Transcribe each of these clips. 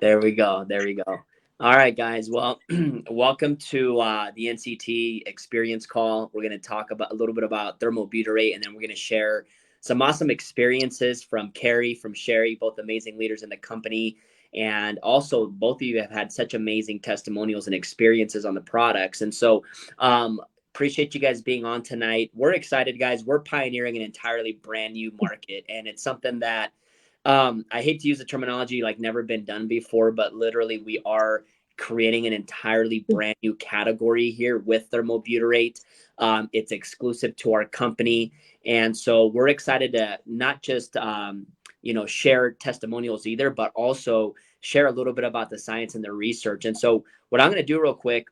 There we go. There we go. All right, guys. Well, welcome to the NCT experience call. We're going to talk about a little bit about thermobutyrate, and then we're going to share some awesome experiences from Kari, from Shari, both amazing leaders in the company. And also, both of you have had such amazing testimonials and experiences on the products. And so, appreciate you guys being on tonight. We're excited, guys. We're pioneering an entirely brand new market, and it's something that I hate to use the terminology like never been done before, but literally we are creating an entirely brand new category here with thermobutyrate. It's exclusive to our company. And so we're excited to not just, share testimonials either, but also share a little bit about the science and the research. And so what I'm going to do real quick,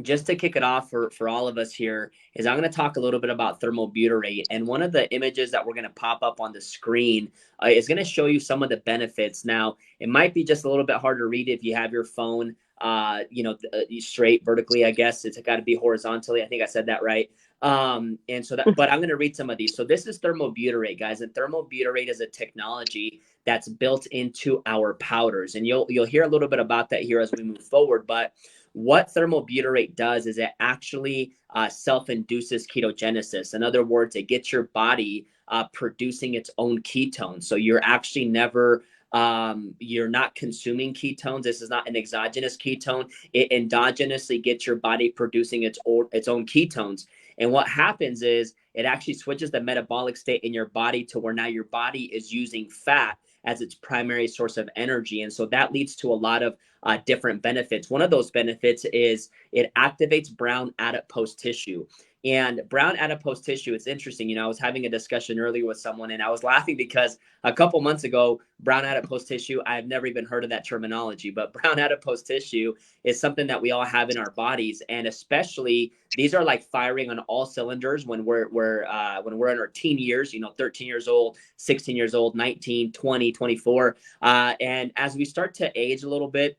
just to kick it off for all of us here, is I'm going to talk a little bit about thermobutyrate. And one of the images that we're going to pop up on the screen is going to show you some of the benefits. Now, it might be just a little bit hard to read if you have your phone, straight vertically, I guess. It's got to be horizontally. I think I said that right. But I'm going to read some of these. So this is thermobutyrate, guys. And thermobutyrate is a technology that's built into our powders. And you'll hear a little bit about that here as we move forward. But what thermobutyrate does is it actually self-induces ketogenesis. In other words, it gets your body producing its own ketones. So you're actually never, you're not consuming ketones. This is not an exogenous ketone. It endogenously gets your body producing its own ketones. And what happens is it actually switches the metabolic state in your body to where now your body is using fat as its primary source of energy. And so that leads to a lot of different benefits. One of those benefits is it activates brown adipose tissue. And brown adipose tissue, it's interesting. I was having a discussion earlier with someone and I was laughing because a couple months ago, brown adipose tissue, I've never even heard of that terminology, but brown adipose tissue is something that we all have in our bodies. And especially these are like firing on all cylinders when we're in our teen years, 13 years old, 16 years old, 19, 20, 24. And as we start to age a little bit,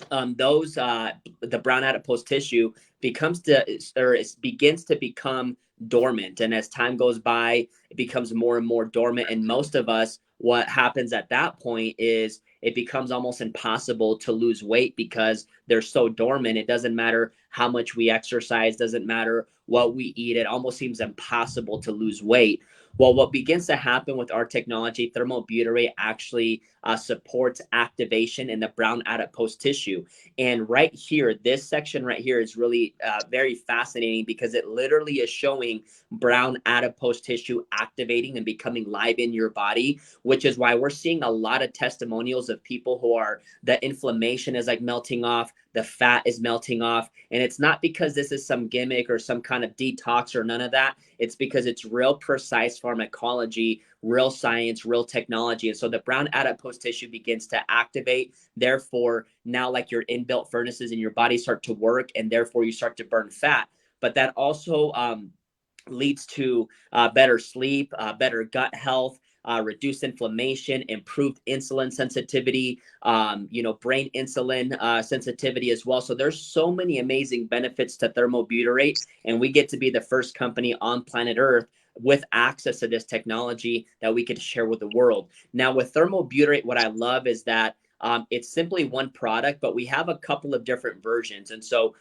the brown adipose tissue begins to become dormant, and as time goes by, it becomes more and more dormant. And most of us, what happens at that point is it becomes almost impossible to lose weight because they're so dormant. It doesn't matter how much we exercise, doesn't matter what we eat, it almost seems impossible to lose weight. Well, what begins to happen with our technology, thermobutyrate actually supports activation in the brown adipose tissue. And right here, this section right here is really very fascinating because it literally is showing brown adipose tissue activating and becoming live in your body, which is why we're seeing a lot of testimonials of people who are, the inflammation is like melting off, the fat is melting off. And it's not because this is some gimmick or some kind of detox or none of that. It's because it's real precise pharmacology, real science, real technology. And so the brown adipose tissue begins to activate. Therefore, now like your inbuilt furnaces in your body start to work, and therefore you start to burn fat. But that also leads to better sleep, better gut health, reduced inflammation, improved insulin sensitivity, brain insulin sensitivity as well. So there's so many amazing benefits to thermobutyrate, and we get to be the first company on planet Earth with access to this technology that we could share with the world. Now with thermobutyrate, what I love is that it's simply one product, but we have a couple of different versions. And so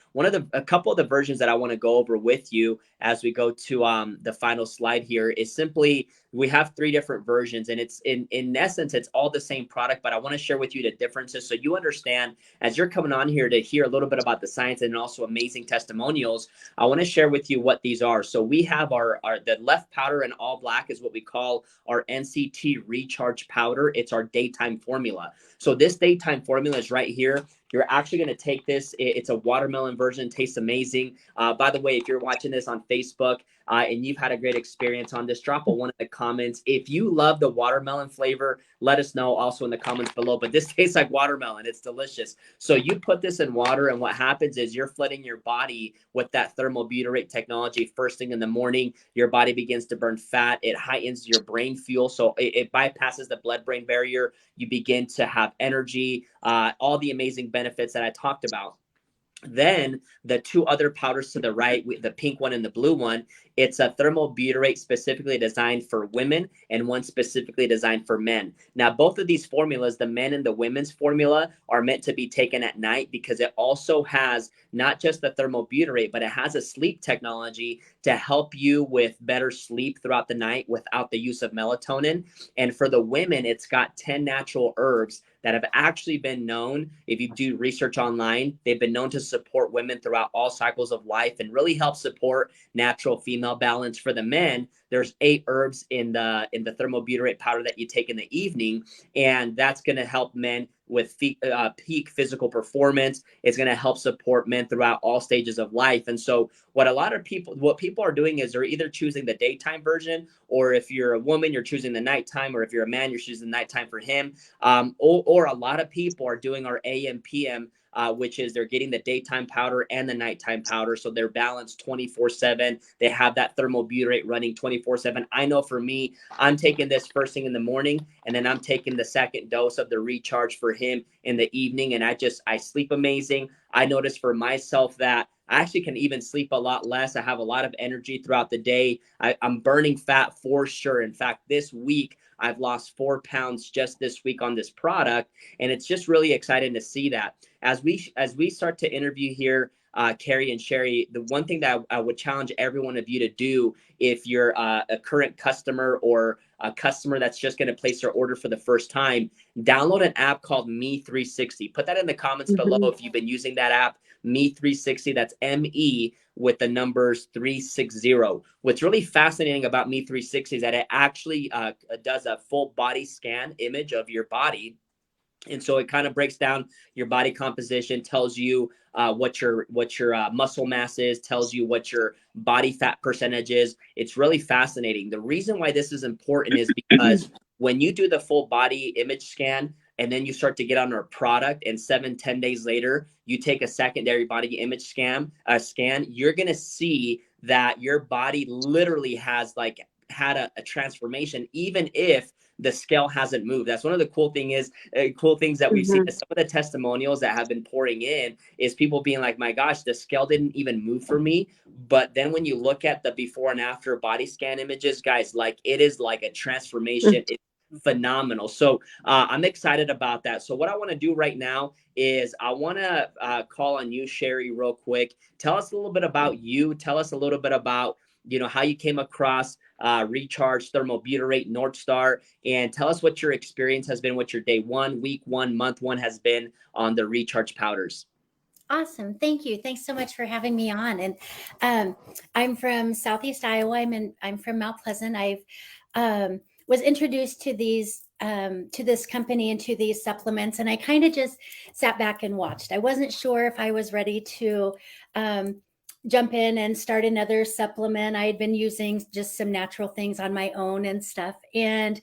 a couple of the versions that I want to go over with you as we go to the final slide here is simply, we have 3 different versions, and it's in essence, it's all the same product, but I want to share with you the differences so you understand as you're coming on here to hear a little bit about the science and also amazing testimonials. I want to share with you what these are. So we have the left powder in all black is what we call our NCT recharge powder. It's our daytime formula. So this daytime formula is right here. You're actually going to take this. It's a watermelon version. Tastes amazing. By the way, if you're watching this on Facebook and you've had a great experience on this, drop a 1 in the comments. If you love the watermelon flavor, let us know also in the comments below. But this tastes like watermelon. It's delicious. So you put this in water, and what happens is you're flooding your body with that thermobutyrate technology first thing in the morning. Your body begins to burn fat. It heightens your brain fuel. So it bypasses the blood-brain barrier. You begin to have energy, all the amazing benefits that I talked about. Then the 2 other powders to the right, the pink one and the blue one, It's a thermobutyrate specifically designed for women and one specifically designed for men. Now, both of these formulas, the men and the women's formula, are meant to be taken at night because it also has not just the thermobutyrate, but it has a sleep technology to help you with better sleep throughout the night without the use of melatonin. And for the women, it's got 10 natural herbs that have actually been known, if you do research online, they've been known to support women throughout all cycles of life and really help support natural female balance. For the men, there's 8 herbs in the thermobutyrate powder that you take in the evening, and that's going to help men with peak physical performance. It's going to help support men throughout all stages of life. And so what people are doing is they're either choosing the daytime version, or if you're a woman, you're choosing the nighttime, or if you're a man, you're choosing the nighttime for him. Or a lot of people are doing our AM PM, which is they're getting the daytime powder and the nighttime powder. So they're balanced 24/7. They have that thermobutyrate running 24/7. I know for me, I'm taking this first thing in the morning, and then I'm taking the second dose of the recharge for him in the evening. And I sleep amazing. I notice for myself that I actually can even sleep a lot less. I have a lot of energy throughout the day. I'm burning fat for sure. In fact, this week, I've lost 4 pounds just this week on this product. And it's just really exciting to see that. As we start to interview here, Kari and Shari, the one thing that I would challenge every one of you to do, if you're a current customer or a customer that's just going to place their order for the first time, download an app called Me360. Put that in the comments below if you've been using that app, Me360. That's ME with the numbers 360. What's really fascinating about Me360 is that it actually does a full body scan image of your body. And so it kind of breaks down your body composition, tells you what your muscle mass is, tells you what your body fat percentage is. It's really fascinating. The reason why this is important is because when you do the full body image scan and then you start to get on our product, and 7-10 days later you take a secondary body image scan, you're gonna see that your body literally has like had a transformation, even if the scale hasn't moved. That's one of the cool things that we've seen. Mm-hmm. Some of the testimonials that have been pouring in is people being like, my gosh, the scale didn't even move for me. But then when you look at the before and after body scan images, guys, like it is like a transformation. It's phenomenal. So I'm excited about that. So what I want to do right now is I want to call on you, Shari, real quick. Tell us a little bit about you. Tell us a little bit about how you came across Recharge, Thermobutyrate, North Star, and tell us what your experience has been, what your day one, week one, month one has been on the Recharge powders. Awesome. Thank you. Thanks so much for having me on. And I'm from Southeast Iowa. I'm from Mount Pleasant. I've was introduced to this company and to these supplements, and I kind of just sat back and watched. I wasn't sure if I was ready to um, jump in and start another supplement. I had been using just some natural things on my own and stuff. And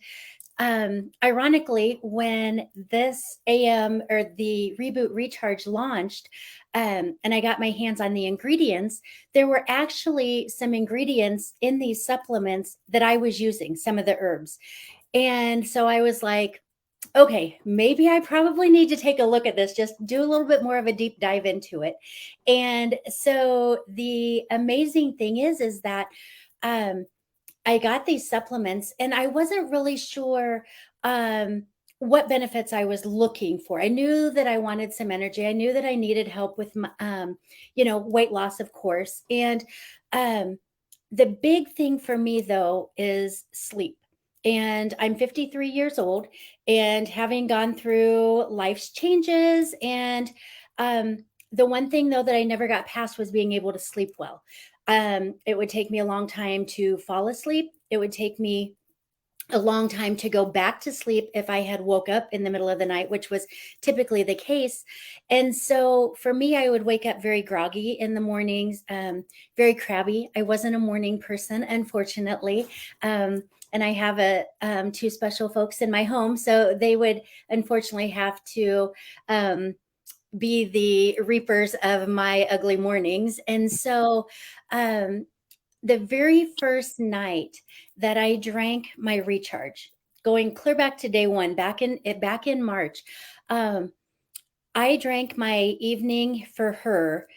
ironically, when this AM or the Reboot Recharge launched, and I got my hands on the ingredients, there were actually some ingredients in these supplements that I was using, some of the herbs. And so I was like, okay, maybe I probably need to take a look at this, just do a little bit more of a deep dive into it. And so the amazing thing is that um, I got these supplements and I wasn't really sure um, what benefits I was looking for. I knew that I wanted some energy. I knew that I needed help with, weight loss, of course. And um, the big thing for me, though, is sleep. And I'm 53 years old, and having gone through life's changes. And the one thing, though, that I never got past was being able to sleep well. It would take me a long time to fall asleep. It would take me a long time to go back to sleep if I had woke up in the middle of the night, which was typically the case. And so for me, I would wake up very groggy in the mornings, very crabby. I wasn't a morning person, unfortunately. And I have two special folks in my home, so they would unfortunately have to be the reapers of my ugly mornings. And so the very first night that I drank my recharge, going clear back to day one, back in March, um, I drank my evening for her,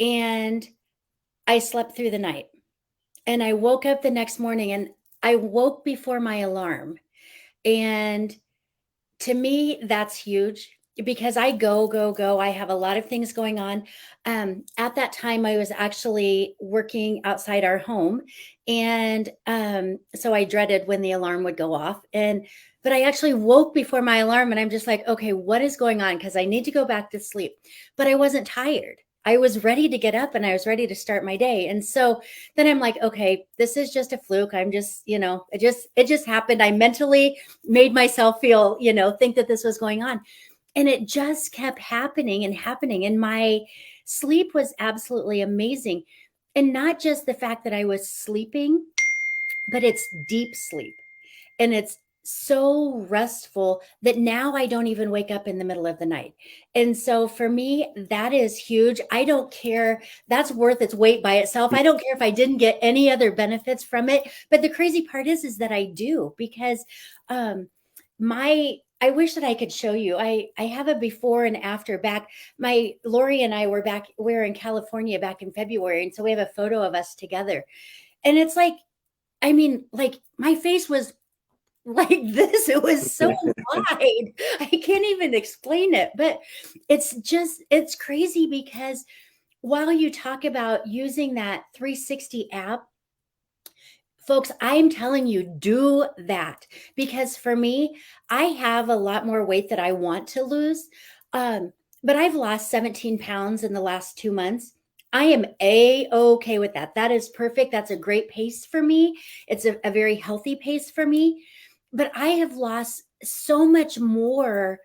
and I slept through the night. And I woke up the next morning, and I woke before my alarm. And to me, that's huge because I go, go, go. I have a lot of things going on. At that time, I was actually working outside our home. And so I dreaded when the alarm would go off. But I actually woke before my alarm, and I'm just like, okay, what is going on? Because I need to go back to sleep. But I wasn't tired. I was ready to get up and I was ready to start my day. And so then I'm like, okay, this is just a fluke. I'm just, it just happened. I mentally made myself feel, think that this was going on. And it just kept happening and happening. And my sleep was absolutely amazing. And not just the fact that I was sleeping, but it's deep sleep. And it's so restful that now I don't even wake up in the middle of the night. And so for me, that is huge. I don't care. That's worth its weight by itself. I don't care if I didn't get any other benefits from it. But the crazy part is that I do, because my I wish that I could show you. I have a before and after. Back, my Lori and I we're in California back in February. And so we have a photo of us together. And it's like, I mean, like my face was like this. It was so wide. I can't even explain it, but it's crazy because while you talk about using that 360 app, folks, I'm telling you, do that, because for me, I have a lot more weight that I want to lose. Um, but I've lost 17 pounds in the last 2 months. I am okay with that. That is perfect. That's a great pace for me. It's a very healthy pace for me. But I have lost so much more,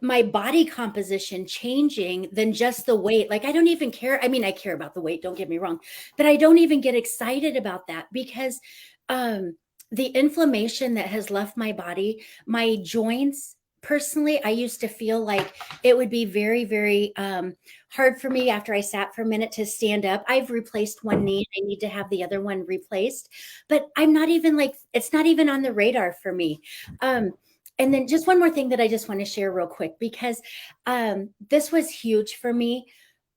my body composition changing, than just the weight. Like, I don't even care. I mean, I care about the weight, don't get me wrong, but I don't even get excited about that because the inflammation that has left my body, my joints. Personally, I used to feel like it would be very, very hard for me after I sat for a minute to stand up. I've replaced one knee. I need to have the other one replaced, but I'm not even like, it's not even on the radar for me. Um, and then just one more thing that I just want to share real quick, because this was huge for me.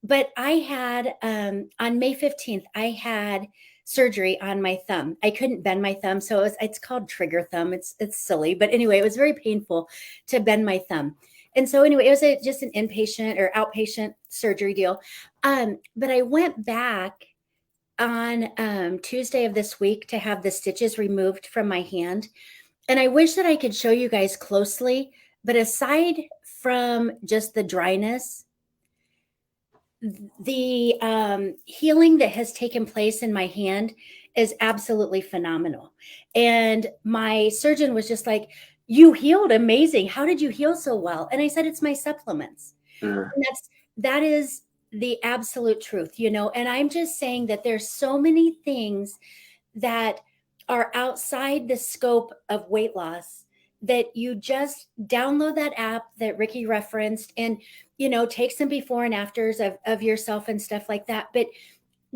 But I had on May 15th, I had surgery on my thumb. I couldn't bend my thumb, so it's called trigger thumb. It's silly, but anyway, it was very painful to bend my thumb. And so anyway, it was just an inpatient or outpatient surgery deal. But I went back on Tuesday of this week to have the stitches removed from my hand. And I wish that I could show you guys closely, but aside from just the dryness, the healing that has taken place in my hand is absolutely phenomenal. And my surgeon was just like, "You healed amazing. How did you heal so well?" And I said, "It's my supplements." And that is the absolute truth, And I'm just saying that there's so many things that are outside the scope of weight loss, that you just download that app that Ricky referenced, and take some before and afters of yourself and stuff like that. But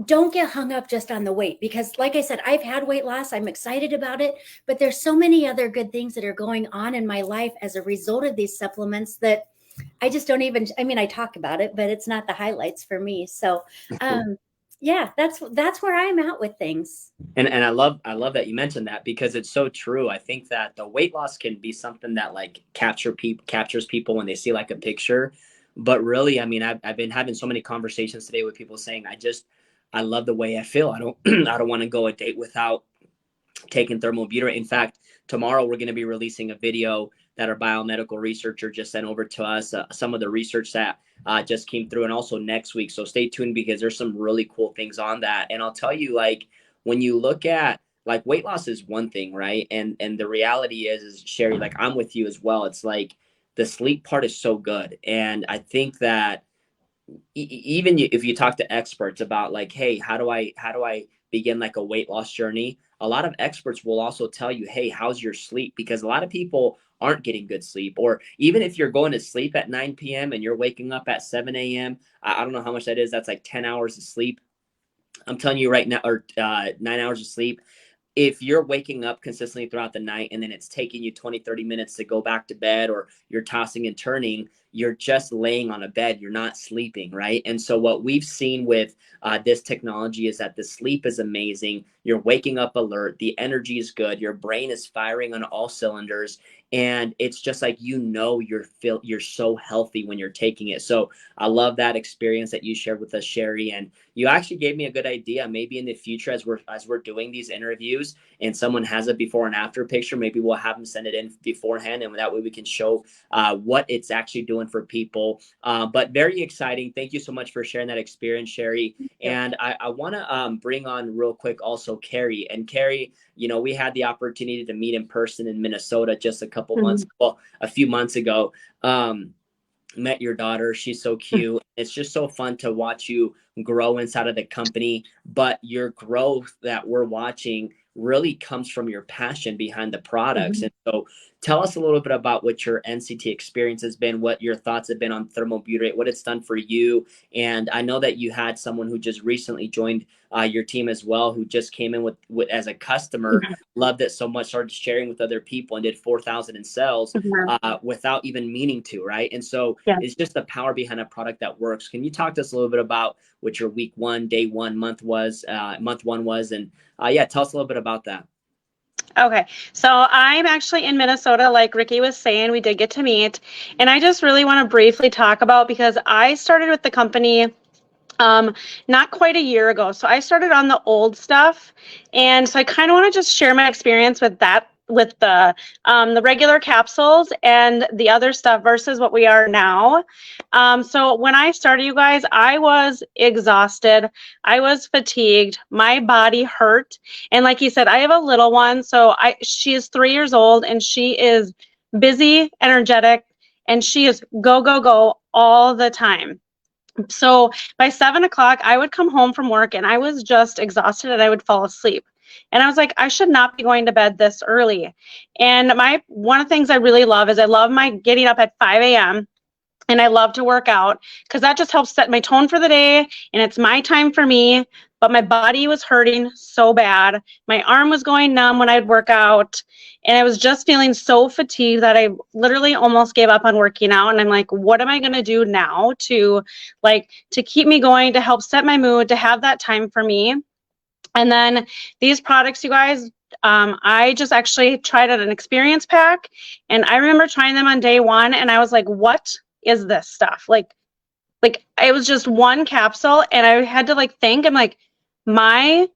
don't get hung up just on the weight, because like I said, I've had weight loss. I'm excited about it, but there's so many other good things that are going on in my life as a result of these supplements that I just don't even, I mean, I talk about it, but it's not the highlights for me. So, yeah, that's where I'm at with things. And I love that you mentioned that, because it's so true. I think that the weight loss can be something that like captures people when they see like a picture, but really, I mean, I've been having so many conversations today with people saying, I love the way I feel. I don't I don't want to go a date without taking thermal butyrate. In fact, tomorrow we're going to be releasing a video that our biomedical researcher just sent over to us, some of the research that just came through, and also next week. So stay tuned, because there's some really cool things on that. And I'll tell you, like, when you look at, like, weight loss is one thing, right? And the reality is Shari, like, I'm with you as well. It's like the sleep part is so good. And I think that even if you talk to experts about like, hey, how do I begin like a weight loss journey, a lot of experts will also tell you, hey, how's your sleep? Because a lot of people aren't getting good sleep. Or even if you're going to sleep at 9 p.m. and you're waking up at 7 a.m., I don't know how much that is. That's like 10 hours of sleep. I'm telling you right now, or 9 hours of sleep. If you're waking up consistently throughout the night and then it's taking you 20, 30 minutes to go back to bed, or you're tossing and turning, you're just laying on a bed, you're not sleeping, right? And so what we've seen with this technology is that the sleep is amazing. You're waking up alert, the energy is good, your brain is firing on all cylinders, and it's just like, you're so healthy when you're taking it. So I love that experience that you shared with us, Shari, and you actually gave me a good idea. Maybe in the future, as we're doing these interviews and someone has a before and after picture, maybe we'll have them send it in beforehand, and that way we can show what it's actually doing for people. But very exciting. Thank you so much for sharing that experience, Shari. And I want to bring on real quick also Kari. And Kari, we had the opportunity to meet in person in Minnesota just a few months ago. Met your daughter. She's so cute. It's just so fun to watch you grow inside of the company. But your growth that we're watching really comes from your passion behind the products. And so tell us a little bit about what your NCT experience has been, what your thoughts have been on thermobutyrate, what it's done for you. And I know that you had someone who just recently joined your team as well, who just came in with as a customer, loved it so much, started sharing with other people and did 4,000 in sales without even meaning to, right? And so it's just the power behind a product that works. Can you talk to us a little bit about what your week one, day one, month one was? And tell us a little bit about that. Okay, so I'm actually in Minnesota, like Ricky was saying, we did get to meet, and I just really want to briefly talk about, because I started with the company not quite a year ago. So I started on the old stuff, and so I kind of want to just share my experience with that, with the regular capsules and the other stuff versus what we are now. So when I started, you guys, I was exhausted. I was fatigued. My body hurt. And like you said, I have a little one. So she is 3 years old, and she is busy, energetic, and she is go, go, go all the time. So by 7 o'clock, I would come home from work and I was just exhausted and I would fall asleep. And I was like, I should not be going to bed this early. And one of the things I really love is I love my getting up at 5 a.m. and I love to work out, because that just helps set my tone for the day, and it's my time for me. But my body was hurting so bad. My arm was going numb when I'd work out, and I was just feeling so fatigued that I literally almost gave up on working out. And I'm like, what am I going to do now to keep me going, to help set my mood, to have that time for me? And then these products, you guys, I just actually tried out an experience pack, and I remember trying them on day one, and I was like, what is this stuff? Like it was just one capsule, and I had to think, I'm like, my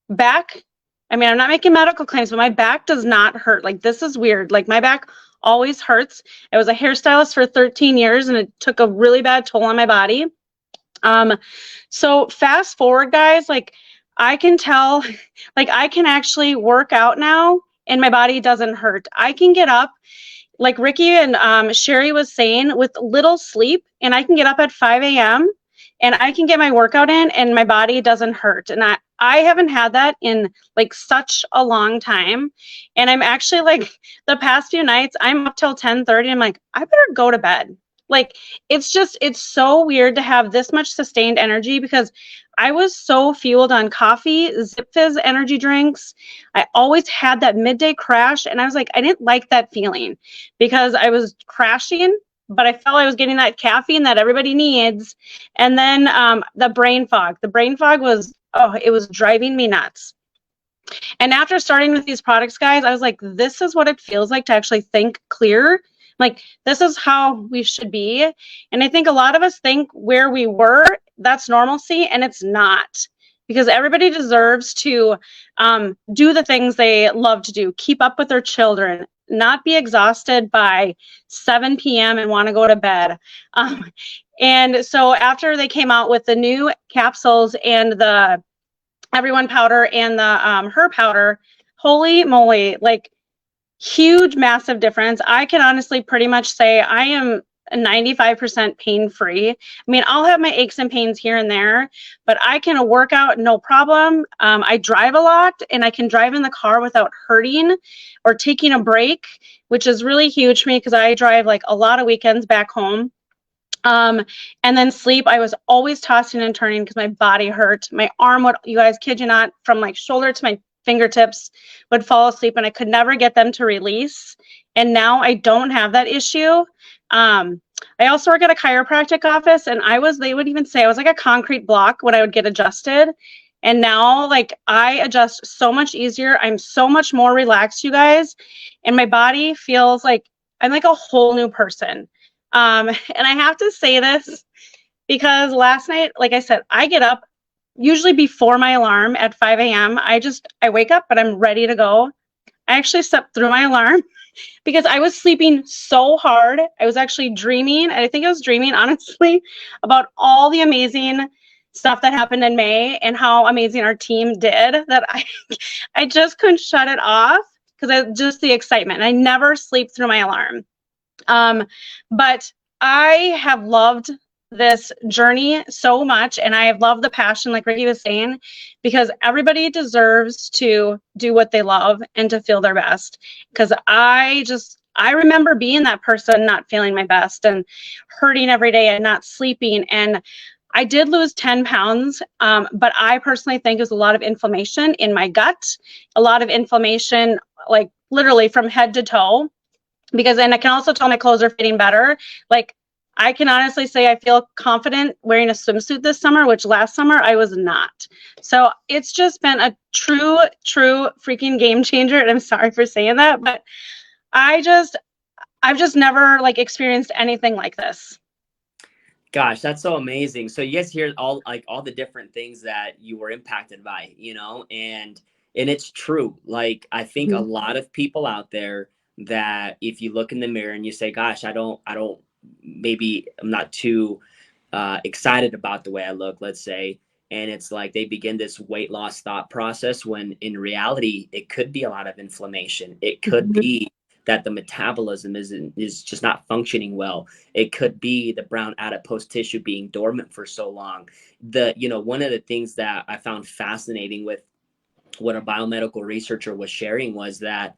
back, I mean, I'm not making medical claims, but my back does not hurt. Like, this is weird. Like, my back always hurts. I was a hairstylist for 13 years, and it took a really bad toll on my body. So fast forward, guys, I can tell, I can actually work out now and my body doesn't hurt. I can get up, like Ricky and Shari was saying, with little sleep, and I can get up at 5 a.m. and I can get my workout in and my body doesn't hurt. And I haven't had that in such a long time. And I'm actually the past few nights, I'm up till 10:30. I'm like, I better go to bed. It's so weird to have this much sustained energy, because I was so fueled on coffee, Zip Fizz energy drinks. I always had that midday crash, and I was like, I didn't like that feeling, because I was crashing, but I felt I was getting that caffeine that everybody needs. And then the brain fog was, it was driving me nuts. And after starting with these products, guys, I was like, this is what it feels like to actually think clear. This is how we should be. And I think a lot of us think where we were, that's normalcy, and it's not. Because everybody deserves to do the things they love to do, keep up with their children, not be exhausted by 7 p.m. and want to go to bed. And so after they came out with the new capsules and the Everyone powder and the Her powder, holy moly, huge, massive difference. I can honestly pretty much say I am 95% pain-free. I mean, I'll have my aches and pains here and there, but I can work out no problem. I drive a lot, and I can drive in the car without hurting or taking a break, which is really huge for me, because I drive a lot of weekends back home. And then sleep, I was always tossing and turning because my body hurt. My arm would, you guys, kid you not, from shoulder to my fingertips would fall asleep, and I could never get them to release. And now I don't have that issue. I also work at a chiropractic office, and they would even say I was like a concrete block when I would get adjusted. And now, like, I adjust so much easier. I'm so much more relaxed, you guys. And my body feels like I'm like a whole new person. And I have to say this because last night, like I said, I get up usually before my alarm at 5 a.m. I wake up, but I'm ready to go. I actually slept through my alarm because I was sleeping so hard. I was actually dreaming. I think I was dreaming, honestly, about all the amazing stuff that happened in May and how amazing our team did that I just couldn't shut it off because just the excitement. I never sleep through my alarm. But I have loved this journey so much, and I have loved the passion, like Ricky was saying, because everybody deserves to do what they love and to feel their best. Because I remember being that person not feeling my best and hurting every day and not sleeping. And I did lose 10 pounds, but I personally think it was a lot of inflammation in my gut, a lot of inflammation, like literally from head to toe. Because then I can also tell my clothes are fitting better. Like, I can honestly say I feel confident wearing a swimsuit this summer, which last summer I was not. So it's just been a true freaking game changer. And I'm sorry for saying that, but I've just never like experienced anything like this. Gosh, that's so amazing. So you guys hear all the different things that you were impacted by, and it's true. Like, I think a lot of people out there, that if you look in the mirror and you say, gosh, maybe I'm not too excited about the way I look, let's say, and it's like they begin this weight loss thought process, when in reality it could be a lot of inflammation. It could be that the metabolism is just not functioning well. It could be the brown adipose tissue being dormant for so long. One of the things that I found fascinating with what a biomedical researcher was sharing was that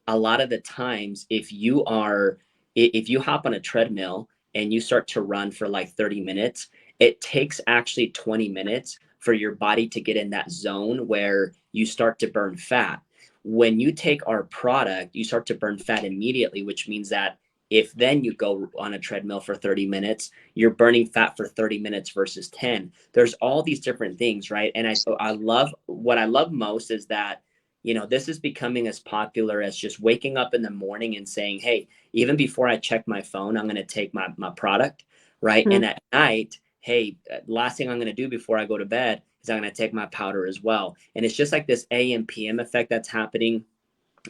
a lot of the times, if you hop on a treadmill and you start to run for like 30 minutes, it takes actually 20 minutes for your body to get in that zone where you start to burn fat. When you take our product, you start to burn fat immediately, which means that if then you go on a treadmill for 30 minutes, you're burning fat for 30 minutes versus 10. There's all these different things, right? And what I love most is that, this is becoming as popular as just waking up in the morning and saying, hey, even before I check my phone, I'm going to take my product, right? And at night, hey, last thing I'm going to do before I go to bed is I'm going to take my powder as well. And it's just like this AM PM effect that's happening.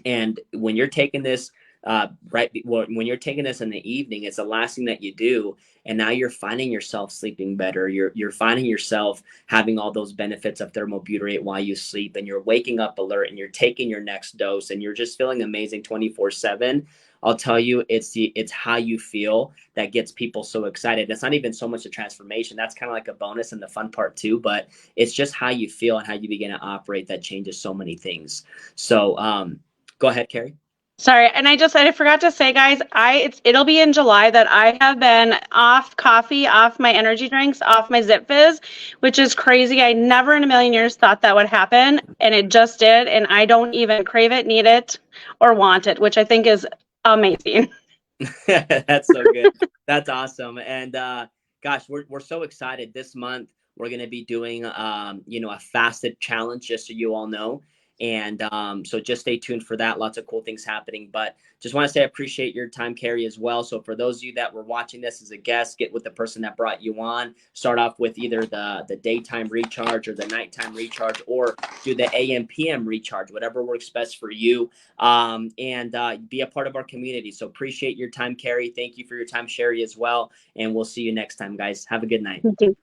And when you're taking this, when you're taking this in the evening, it's the last thing that you do, and now you're finding yourself sleeping better. You're finding yourself having all those benefits of thermobutyrate while you sleep, and you're waking up alert, and you're taking your next dose, and you're just feeling amazing 24/7. I'll tell you, it's how you feel that gets people so excited. It's not even so much a transformation. That's kind of like a bonus and the fun part too, but it's just how you feel and how you begin to operate that changes so many things. So go ahead, Kari. Sorry, and I forgot to say, guys, it'll be in July that I have been off coffee, off my energy drinks, off my Zip Fizz, which is crazy. I never in a million years thought that would happen, and it just did, and I don't even crave it, need it, or want it, which I think is amazing. That's so good. That's awesome. And gosh, we're so excited. This month we're going to be doing a fasted challenge, just so you all know. And so just stay tuned for that. Lots of cool things happening. But just want to say I appreciate your time, Kari, as well. So for those of you that were watching this as a guest, get with the person that brought you on. Start off with either the daytime recharge or the nighttime recharge, or do the AM PM recharge, whatever works best for you. And be a part of our community. So appreciate your time, Kari. Thank you for your time, Shari, as well. And we'll see you next time, guys. Have a good night. Thank you.